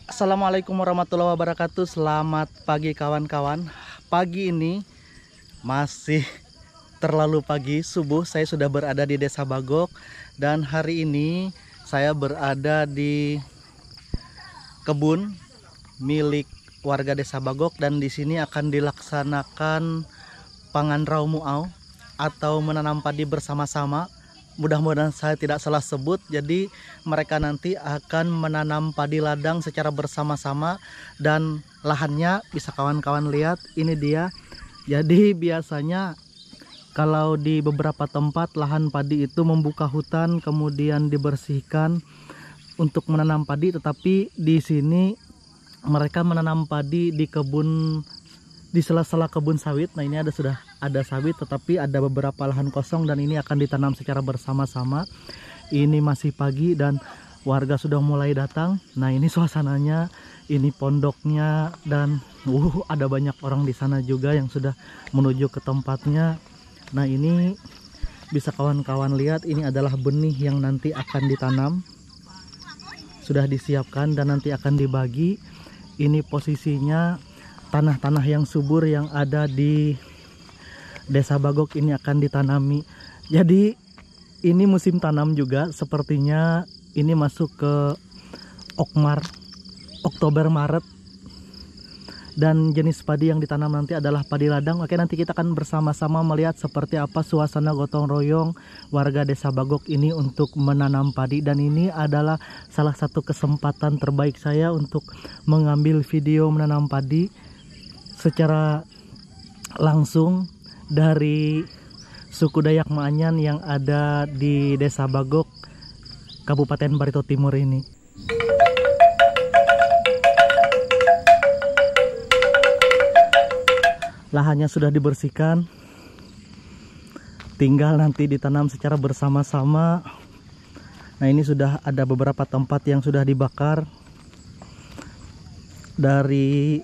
Assalamualaikum warahmatullahi wabarakatuh. Selamat pagi kawan-kawan. Pagi ini masih terlalu pagi, subuh. Saya sudah berada di Desa Bagok. Dan hari ini saya berada di kebun milik warga Desa Bagok. Dan di sini akan dilaksanakan panganrau muau atau menanam padi bersama-sama. Mudah-mudahan saya tidak salah sebut. Jadi mereka nanti akan menanam padi ladang secara bersama-sama. Dan lahannya bisa kawan-kawan lihat, ini dia. Jadi biasanya kalau di beberapa tempat lahan padi itu membuka hutan kemudian dibersihkan untuk menanam padi. Tetapi di sini mereka menanam padi di kebun, di sela-sela kebun sawit. Nah, ini sudah ada sawit, tetapi ada beberapa lahan kosong dan ini akan ditanam secara bersama-sama. Ini masih pagi dan warga sudah mulai datang. Nah, ini suasananya, ini pondoknya, dan ada banyak orang di sana juga yang sudah menuju ke tempatnya. Nah, ini bisa kawan-kawan lihat, ini adalah benih yang nanti akan ditanam. Sudah disiapkan dan nanti akan dibagi. Ini posisinya tanah-tanah yang subur yang ada di Desa Bagok ini akan ditanami. Jadi ini musim tanam juga, sepertinya ini masuk ke Oktober Maret. Dan jenis padi yang ditanam nanti adalah padi ladang. Oke, nanti kita akan bersama-sama melihat seperti apa suasana gotong royong warga Desa Bagok ini untuk menanam padi. Dan ini adalah salah satu kesempatan terbaik saya untuk mengambil video menanam padi secara langsung dari suku Dayak Maanyan yang ada di Desa Bagok, Kabupaten Barito Timur ini. Lahannya sudah dibersihkan, tinggal nanti ditanam secara bersama-sama. Nah, ini sudah ada beberapa tempat yang sudah dibakar dari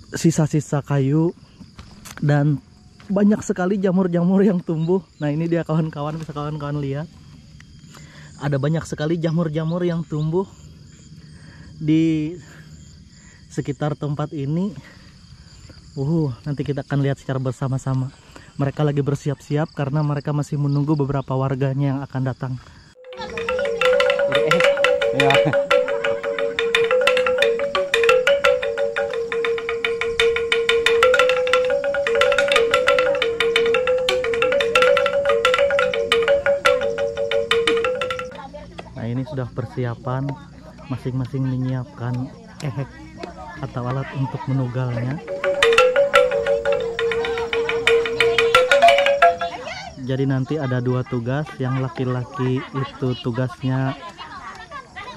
sisa-sisa kayu, dan banyak sekali jamur-jamur yang tumbuh. Nah, ini dia kawan-kawan, bisa kawan-kawan lihat. Ada banyak sekali jamur-jamur yang tumbuh di sekitar tempat ini. Nanti kita akan lihat secara bersama-sama. Mereka lagi bersiap-siap karena mereka masih menunggu beberapa warganya yang akan datang. Ini sudah persiapan, masing-masing menyiapkan ehek atau alat untuk menugalnya. Jadi nanti ada dua tugas. Yang laki-laki itu tugasnya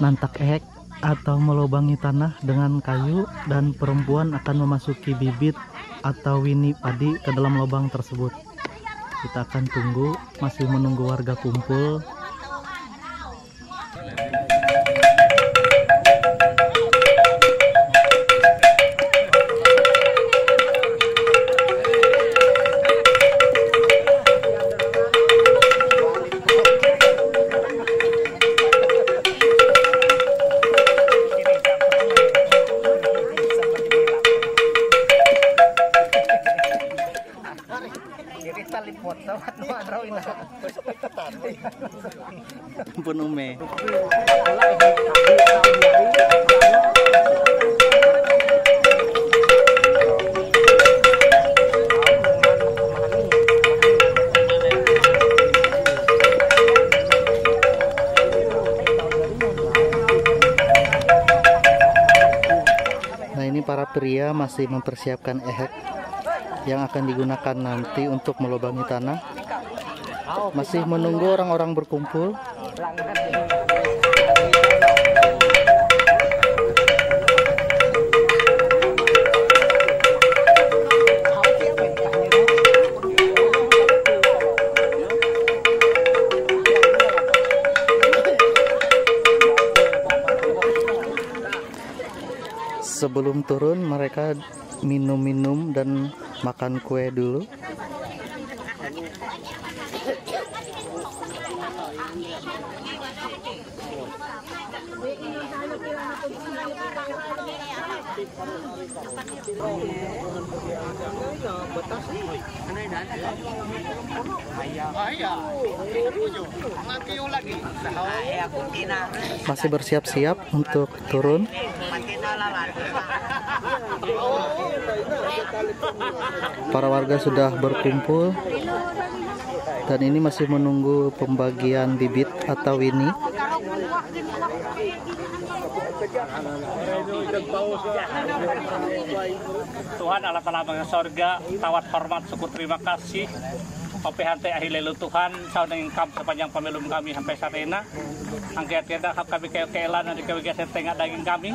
nantak ehek atau melubangi tanah dengan kayu, dan perempuan akan memasuki bibit atau wini padi ke dalam lubang tersebut. Kita akan tunggu, masih menunggu warga kumpul. Penume. Nah, ini para pria masih mempersiapkan ehek yang akan digunakan nanti untuk melubangi tanah. Masih menunggu orang-orang berkumpul. Sebelum turun mereka minum-minum dan makan kue dulu. Masih bersiap-siap untuk turun. Para warga sudah berkumpul dan ini masih menunggu pembagian bibit atau ini. Tuhan Allah Ta'ala bangsa sorga, tawat hormat syukur terima kasih Opehante ahilelu Tuhan saudeng kam sepanjang pemilu kami sampai saat ini angkat tiada kami keelan dan dikewigasan tengah daging kami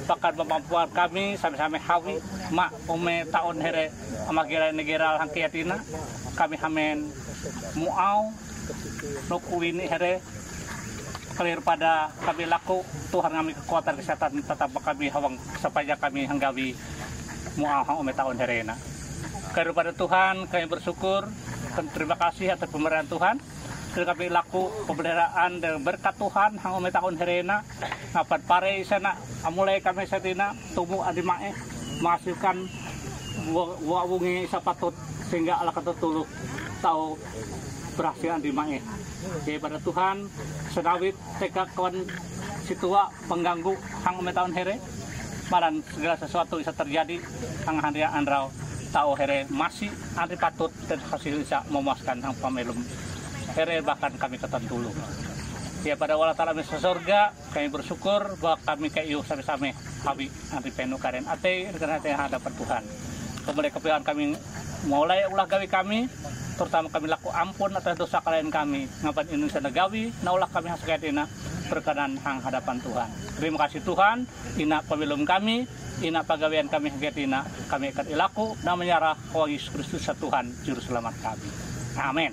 bahkan kemampuan kami sampai-sampai hawi mak ume tahun here amagira negara angkiatina kami hamen muau nuku ini here clear pada kami laku Tuhan kami kekuatan kesehatan tetap kami hawang sepanjang kami hanggawi muau ume tahun here na kepada Tuhan kami bersyukur. Terima kasih atas pemberian Tuhan. Kami laku pemeliharaan dan berkat Tuhan hang ume tahun herena ngapat pare sana mulai kami satina tumbuh adimae menghasilkan wungi sapatut sehingga ala kata tulu tahu berhasil adimae. Jadi pada Tuhan sedawit teka kawan situa pengganggu hang ume tahun here malan segala sesuatu bisa terjadi hang handia andrau tahu here masih anti patut dan hasil bisa memuaskan hang pamelum here bahkan kami ketan dulu ya pada wala ta'ala mesa surga kami bersyukur bahwa kami kayu sami-sami kami anti penuh karen ate karena ate hadapan Tuhan kemudian kepian kami mulai ulah gawi kami terutama kami laku ampun atas dosa kalian kami ngapan Indonesia negawi naulah kami haskatina berkenan hang hadapan Tuhan. Terima kasih Tuhan ina pemilum kami ina pagawean kami hagetina kami akan ilaku dan menyerah kepada Yesus Kristus Tuhan juru selamat kami. Amin.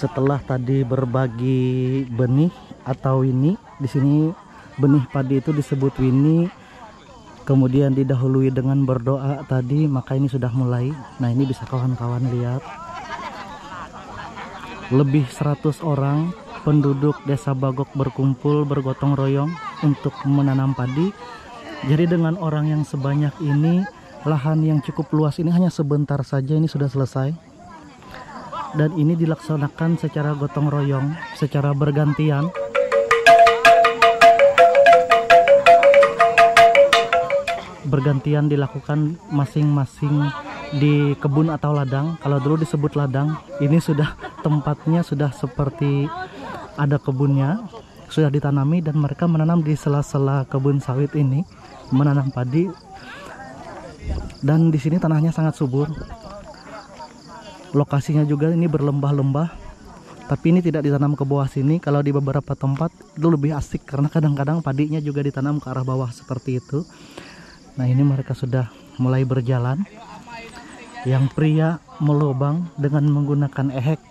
Setelah tadi berbagi benih atau wini, di sini benih padi itu disebut wini, kemudian didahului dengan berdoa tadi, maka ini sudah mulai. Nah, ini bisa kawan-kawan lihat. Lebih 100 orang penduduk Desa Bagok berkumpul bergotong royong untuk menanam padi. Jadi dengan orang yang sebanyak ini, lahan yang cukup luas ini hanya sebentar saja ini sudah selesai. Dan ini dilaksanakan secara gotong royong, secara bergantian. Bergantian dilakukan masing-masing di kebun atau ladang. Kalau dulu disebut ladang, ini sudah tempatnya sudah seperti ada kebunnya, sudah ditanami dan mereka menanam di sela-sela kebun sawit ini, menanam padi. Dan di sini tanahnya sangat subur. Lokasinya juga ini berlembah-lembah, tapi ini tidak ditanam ke bawah sini. Kalau di beberapa tempat itu lebih asik karena kadang-kadang padinya juga ditanam ke arah bawah seperti itu. Nah, ini mereka sudah mulai berjalan. Yang pria melobang dengan menggunakan ehek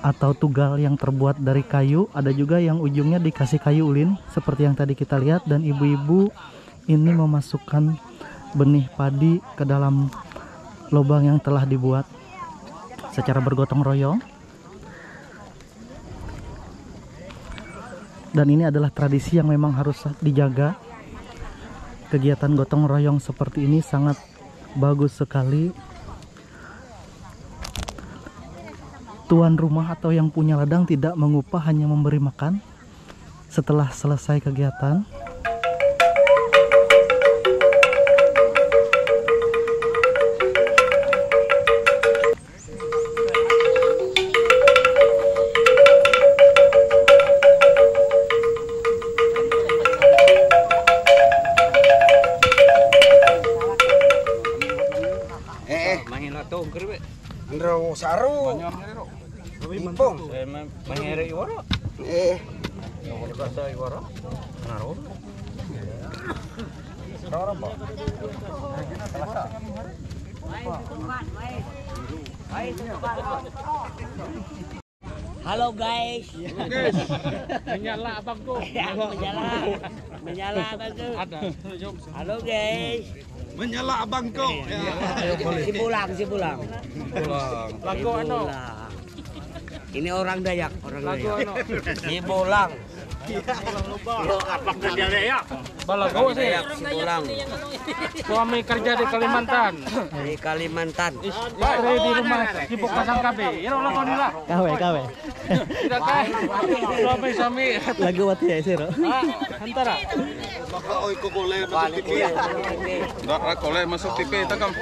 atau tugal yang terbuat dari kayu. Ada juga yang ujungnya dikasih kayu ulin seperti yang tadi kita lihat. Dan ibu-ibu ini memasukkan benih padi ke dalam lubang yang telah dibuat secara bergotong royong. Dan ini adalah tradisi yang memang harus dijaga. Kegiatan gotong royong seperti ini sangat bagus sekali. Tuan rumah atau yang punya ladang tidak mengupah, hanya memberi makan setelah selesai kegiatan. Andro saru. Impong. Mangere iwara. Kasa iwara. Naro. Halo guys. Menyala abangku. Menyala abangku. Halo guys. Menyala abangku. Si pulang. Lagu ano? Ini orang Dayak, Lagu ano? Si pulang. Apak dia ya. Balago sih. Si pulang. Suami kerja di Kalimantan. Di Kalimantan. Istri di rumah sibuk pasang KB. Iro lagu nila. Kawe. Tidak kah? Suami. Lagu wati ya siro. Antara. Baka oy ko kole masuk TV. Baka kole masuk TV takam.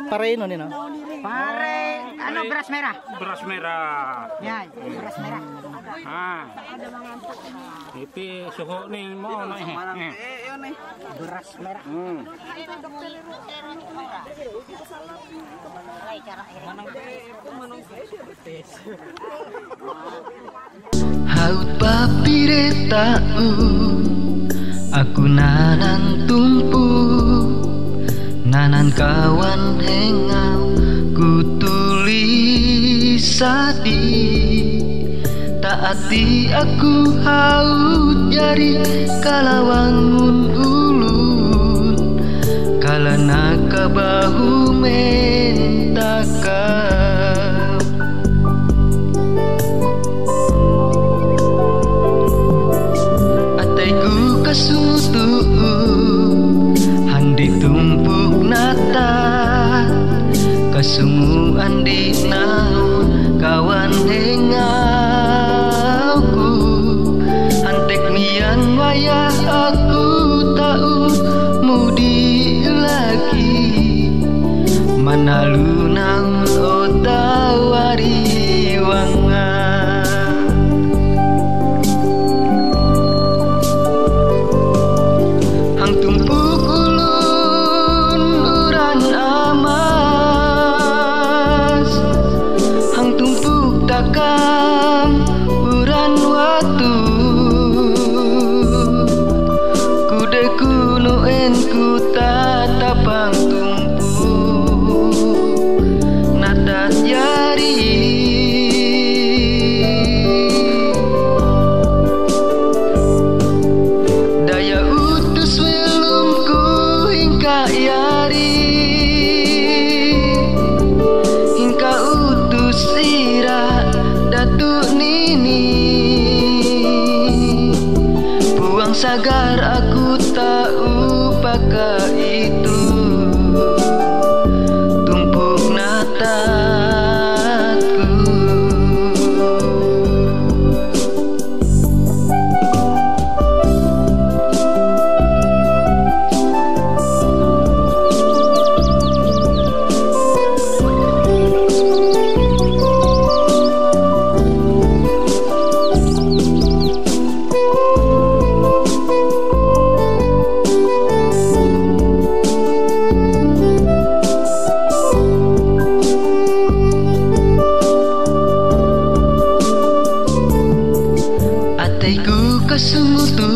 Pare ino nino. Pare, ano beras merah? Beras merah. Ya, beras merah. Itu suhu nih mau naik. Beras merah. Haut papire tau aku nanan tumpu nanan kawan hengau ku tulis sadi taati aku haut jari kalawangun ulun kalana kabahu mentakau ataiku kasutu handi tumpuk nata kesungguhan di naun kawan hengauku antek mian wayah aku tahu mudi lagi manalu nang otawari wanga hang tumpuk ulun uran amas hang tumpuk takam uran watu kude kuno en ku tatapang tumpuk sagar aku tahu pakai itu tumpuk natatku. Ataiku kasumutu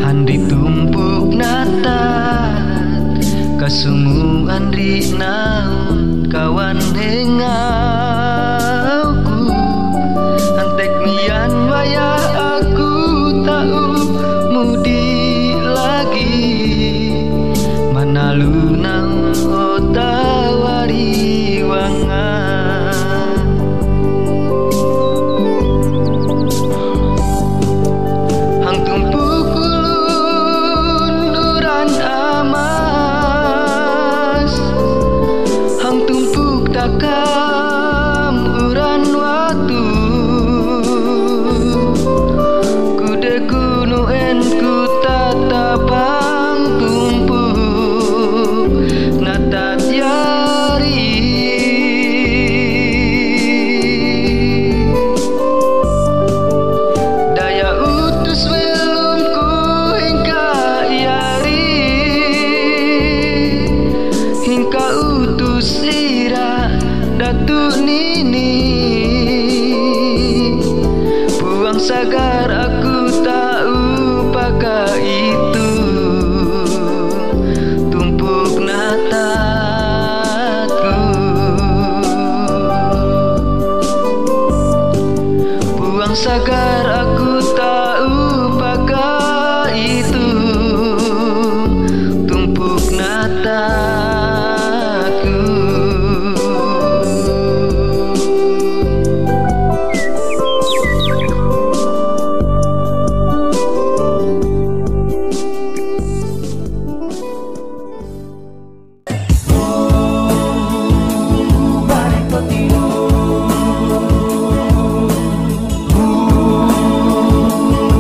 handi tumpuk natat kasungu andri naun kawan hengauku antek mian wayah aku tahu mudi lagi manalu naun otawari wangan. Hang tumpuk ulun nuran amas, hang tumpuk takam uran watu. Kude kuno en ku tatapang tumpuk natat yari. Daya utus welumku hingga yari, hingga utus ira datuk nini. Buang sagar aku tahu pakai itu tumpuk natatku. Buang sagar aku tahu pakai itu tumpuk natatku.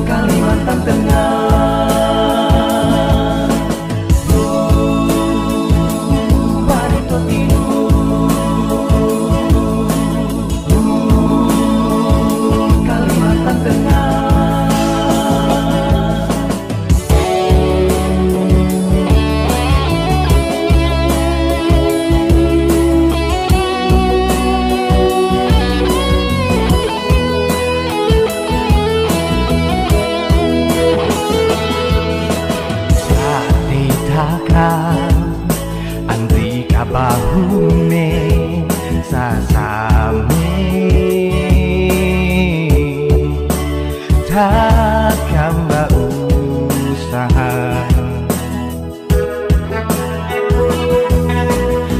Kalimantan Tengah, Barito Timur, Kalimantan Tengah. Andri kabahume sasame takkan usaha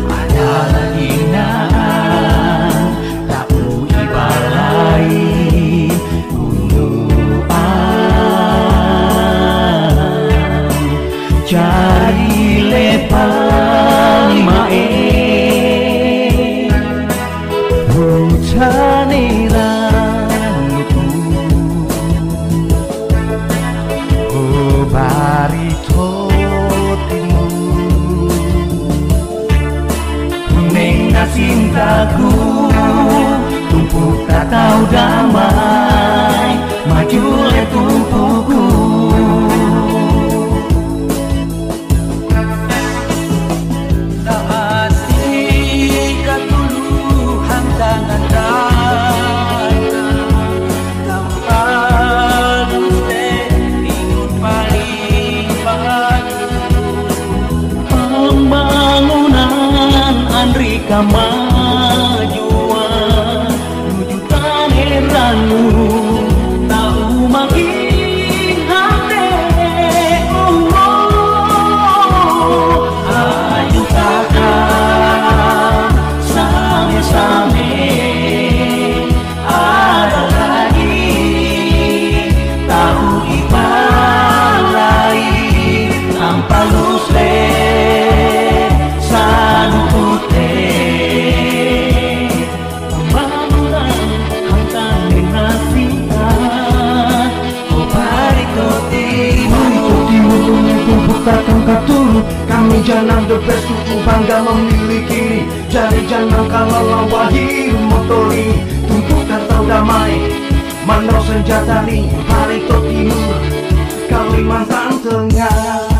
ada lagi naan tak ibalai gunduan cari lepang mae datang ke Tulu, kami jangan the best, suku bangga memiliki. Jari jangan kalau wahi motori, tumpuk kartau damai, mandau senjatani, Barito Timur, Kalimantan Tengah.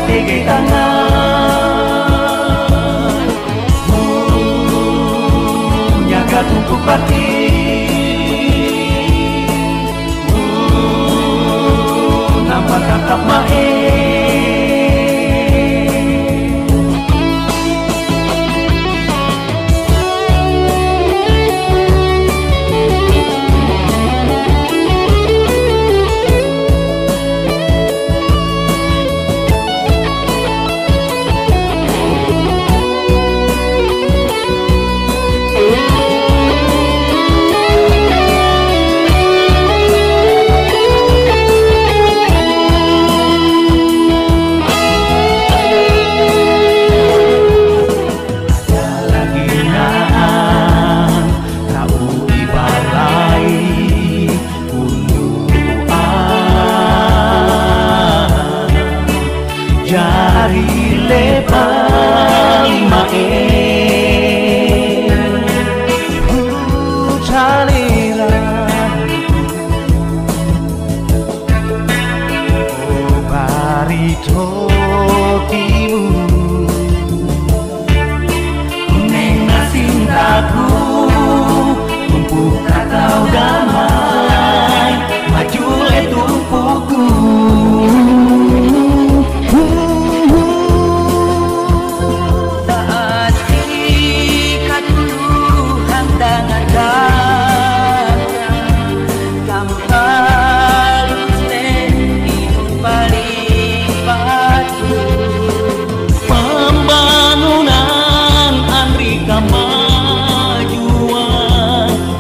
Tinggi tangan, jaga tumpuk pati, nampak tatap mae. Jari lebar mae caliran, oh Barito Timur, neng cintaku, tumpuk kakao damai, maju le tumpukku. Pembangunan Andri kemajuan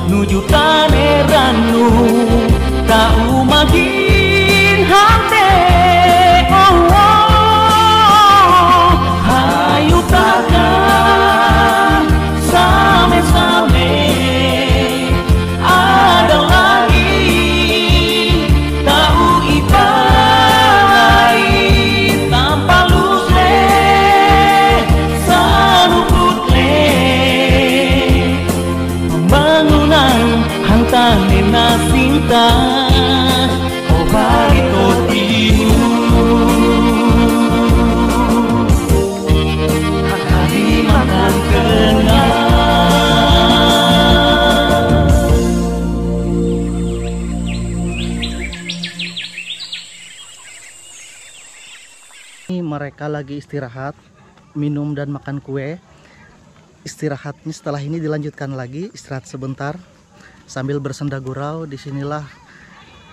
nuju taneranu kau makin hante. Oh, hayu takkan same-same ada lagi tahu ipai tanpa lusle sanukutle pembangunan hantane nasinta, oh Barito Timur, Kalimantan Tengah. Mereka lagi istirahat, minum dan makan kue. Istirahatnya setelah ini dilanjutkan lagi, istirahat sebentar sambil bersenda gurau. Disinilah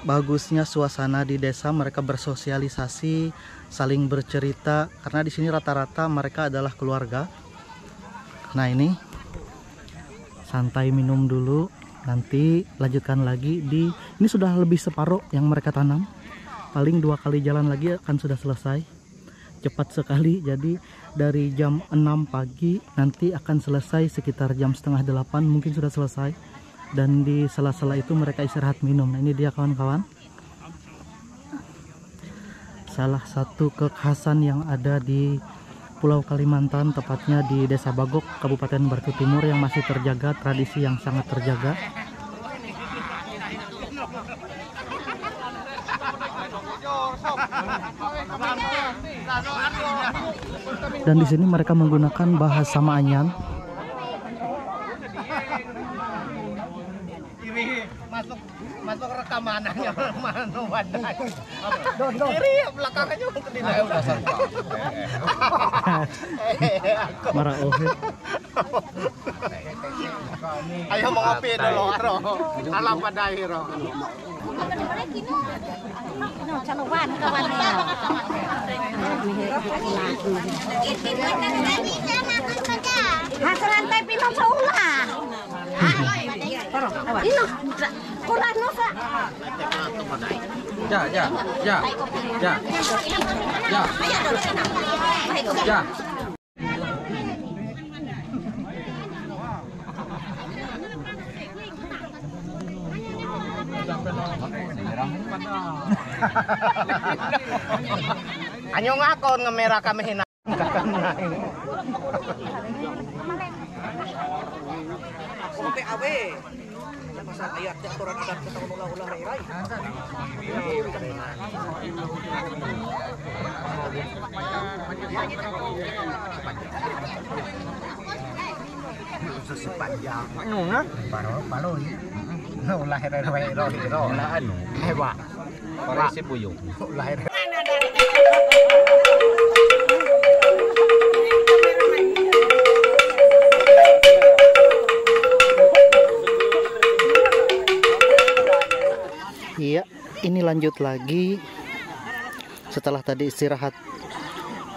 bagusnya suasana di desa, mereka bersosialisasi, saling bercerita karena di sini rata-rata mereka adalah keluarga. Nah ini santai minum dulu, nanti lanjutkan lagi di ini sudah lebih separuh yang mereka tanam. Paling 2 kali jalan lagi akan sudah selesai. Cepat sekali, jadi dari jam 6 pagi nanti akan selesai sekitar jam setengah 8 mungkin sudah selesai. Dan di sela-sela itu mereka istirahat minum. Nah, ini dia kawan-kawan, salah satu kekhasan yang ada di Pulau Kalimantan, tepatnya di Desa Bagok, Kabupaten Barito Timur, yang masih terjaga, tradisi yang sangat terjaga. Dan di sini mereka menggunakan bahasa Maanyan. Masuk rekamanannya mana wadah. Kiri belakangnya tidak udah sangka. Marah oke. Ayo mau ngopi dulu aro. Alam padai ro. Caluan kawannya. Hasil lantai pinong saulah. Ino, kurang nosa. Ya. Anyo ngakon ngemera kami hina. Lahir dari hero lah anu hebat parisi buyung lahir. Iya, ini lanjut lagi setelah tadi istirahat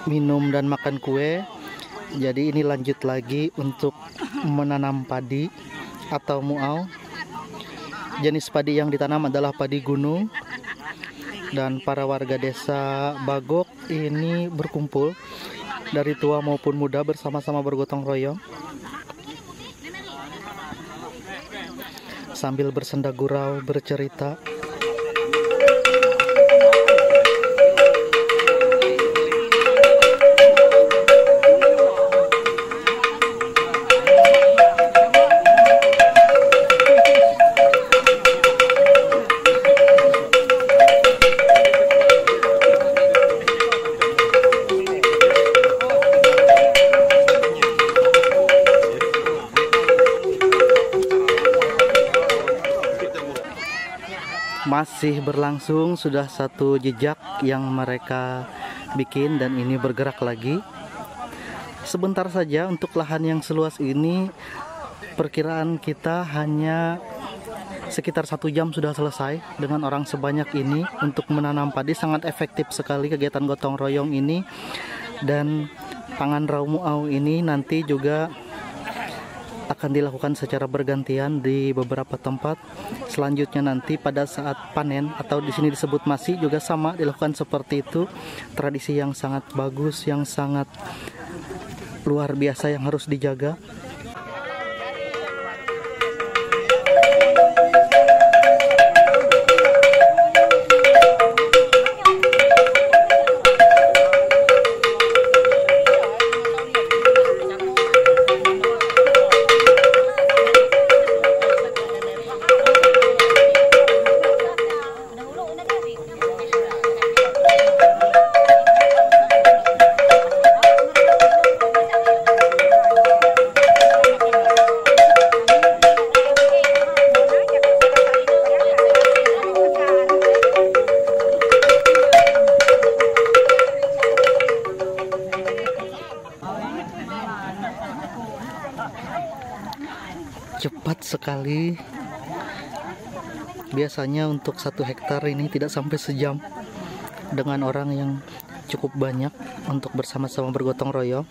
minum dan makan kue. Jadi ini lanjut lagi untuk menanam padi atau muau. Jenis padi yang ditanam adalah padi gunung. Dan para warga desa Bagok ini berkumpul dari tua maupun muda bersama-sama bergotong royong sambil bersenda gurau bercerita. Masih berlangsung, sudah satu jejak yang mereka bikin dan ini bergerak lagi. Sebentar saja untuk lahan yang seluas ini, perkiraan kita hanya sekitar 1 jam sudah selesai dengan orang sebanyak ini untuk menanam padi. Sangat efektif sekali kegiatan gotong royong ini, dan pangan rau muau ini nanti juga akan dilakukan secara bergantian di beberapa tempat. Selanjutnya nanti pada saat panen atau di sini disebut masi juga sama dilakukan seperti itu. Tradisi yang sangat bagus, yang sangat luar biasa yang harus dijaga. Cepat sekali. Biasanya untuk 1 hektar ini tidak sampai sejam, dengan orang yang cukup banyak untuk bersama-sama bergotong royong.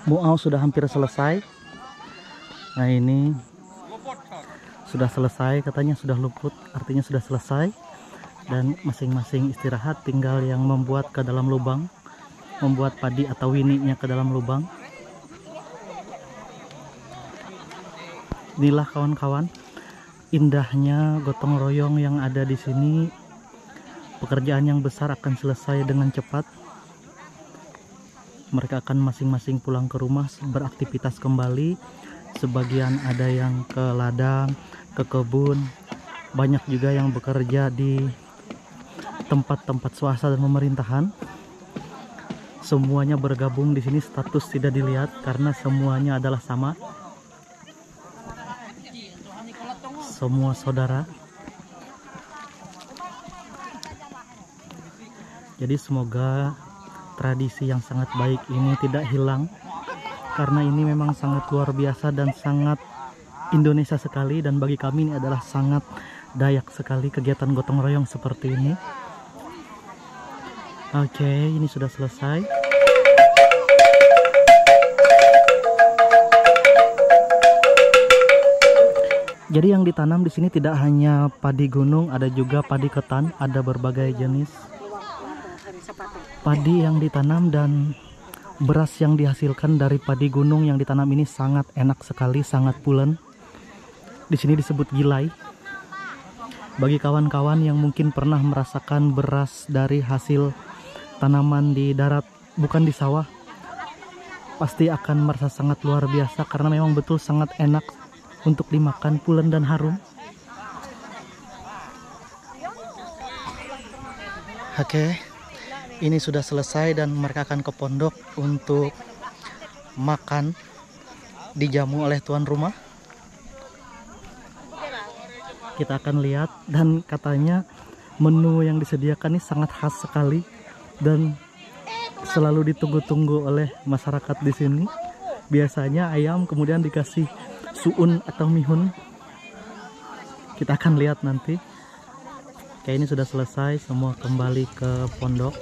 Muau sudah hampir selesai. Nah ini sudah selesai, katanya sudah luput, artinya sudah selesai. Dan masing-masing istirahat, tinggal yang membuat ke dalam lubang, membuat padi atau wininya ke dalam lubang. Inilah kawan-kawan, indahnya gotong royong yang ada di sini. Pekerjaan yang besar akan selesai dengan cepat. Mereka akan masing-masing pulang ke rumah, beraktivitas kembali. Sebagian ada yang ke ladang, ke kebun. Banyak juga yang bekerja di tempat-tempat swasta dan pemerintahan. Semuanya bergabung di sini, status tidak dilihat karena semuanya adalah sama. semua saudara. Jadi semoga tradisi yang sangat baik ini tidak hilang, karena ini memang sangat luar biasa dan sangat Indonesia sekali, dan bagi kami ini adalah sangat Dayak sekali kegiatan gotong royong seperti ini. Oke, ini sudah selesai. Jadi yang ditanam di sini tidak hanya padi gunung, ada juga padi ketan, ada berbagai jenis padi yang ditanam, dan beras yang dihasilkan dari padi gunung yang ditanam ini sangat enak sekali, sangat pulen. Di sini disebut gilai. Bagi kawan-kawan yang mungkin pernah merasakan beras dari hasil tanaman di darat, bukan di sawah, pasti akan merasa sangat luar biasa, karena memang betul sangat enak untuk dimakan, pulen dan harum. Oke, ini sudah selesai dan mereka akan ke pondok untuk makan, dijamu oleh tuan rumah. Kita akan lihat, dan katanya menu yang disediakan ini sangat khas sekali dan selalu ditunggu-tunggu oleh masyarakat di sini. Biasanya ayam, kemudian dikasih suun atau mihun. Kita akan lihat nanti. Oke, ini sudah selesai, semua kembali ke pondok.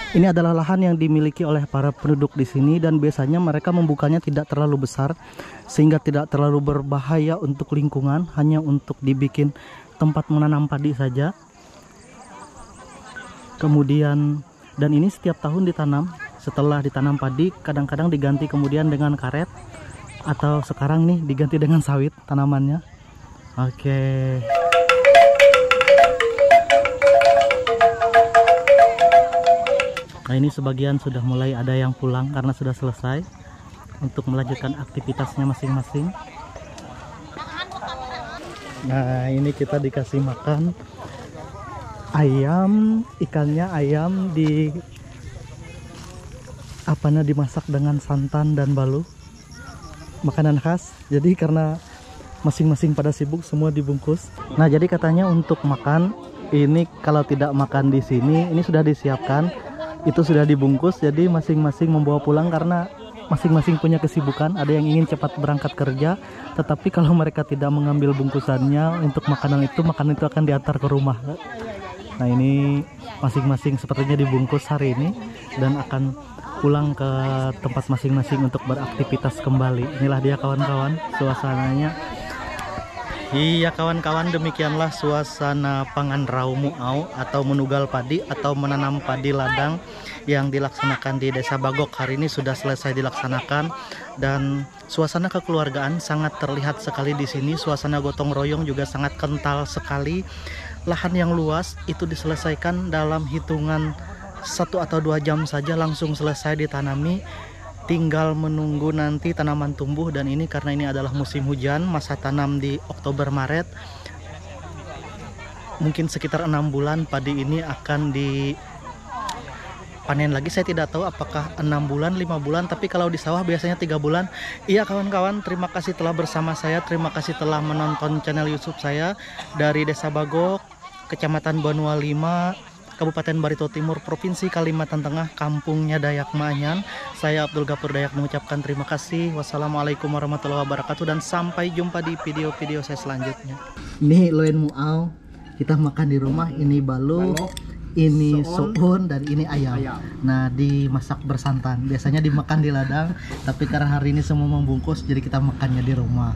Ini adalah lahan yang dimiliki oleh para penduduk di sini, dan biasanya mereka membukanya tidak terlalu besar sehingga tidak terlalu berbahaya untuk lingkungan, hanya untuk dibikin tempat menanam padi saja. Kemudian, dan ini setiap tahun ditanam. Setelah ditanam padi, kadang-kadang diganti kemudian dengan karet, atau sekarang nih diganti dengan sawit tanamannya. Oke. Nah, ini sebagian sudah mulai ada yang pulang karena sudah selesai untuk melanjutkan aktivitasnya masing-masing. Nah, ini kita dikasih makan ayam, ikannya ayam dimasak dengan santan dan balu, makanan khas. Jadi karena masing-masing pada sibuk, semua dibungkus. Nah, jadi katanya untuk makan ini, kalau tidak makan di sini, ini sudah disiapkan, itu sudah dibungkus, jadi masing-masing membawa pulang karena masing-masing punya kesibukan. Ada yang ingin cepat berangkat kerja, tetapi kalau mereka tidak mengambil bungkusannya untuk makanan itu akan diantar ke rumah. Nah, ini masing-masing sepertinya dibungkus hari ini dan akan pulang ke tempat masing-masing untuk beraktivitas kembali. Inilah dia kawan-kawan suasananya. Iya kawan-kawan, demikianlah suasana pangan rau muau atau menugal padi atau menanam padi ladang yang dilaksanakan di Desa Bagok. Hari ini sudah selesai dilaksanakan dan suasana kekeluargaan sangat terlihat sekali di sini. Suasana gotong royong juga sangat kental sekali. Lahan yang luas itu diselesaikan dalam hitungan 1 atau 2 jam saja langsung selesai ditanami. Tinggal menunggu nanti tanaman tumbuh, dan ini karena ini adalah musim hujan, masa tanam di Oktober Maret, mungkin sekitar 6 bulan padi ini akan dipanen lagi. Saya tidak tahu apakah 6 bulan, 5 bulan, tapi kalau di sawah biasanya 3 bulan. Iya kawan-kawan, terima kasih telah bersama saya, terima kasih telah menonton channel YouTube saya dari Desa Bagok, Kecamatan Banua 5, Kabupaten Barito Timur, Provinsi Kalimantan Tengah, kampungnya Dayak Maanyan. Saya Abdul Ghafur Dayak mengucapkan terima kasih. Wassalamualaikum warahmatullahi wabarakatuh, dan sampai jumpa di video-video saya selanjutnya. Nih loen muau, kita makan di rumah. Ini balu, ini soun, dan ini ayam. Nah, dimasak bersantan. Biasanya dimakan di ladang, tapi karena hari ini semua membungkus, jadi kita makannya di rumah.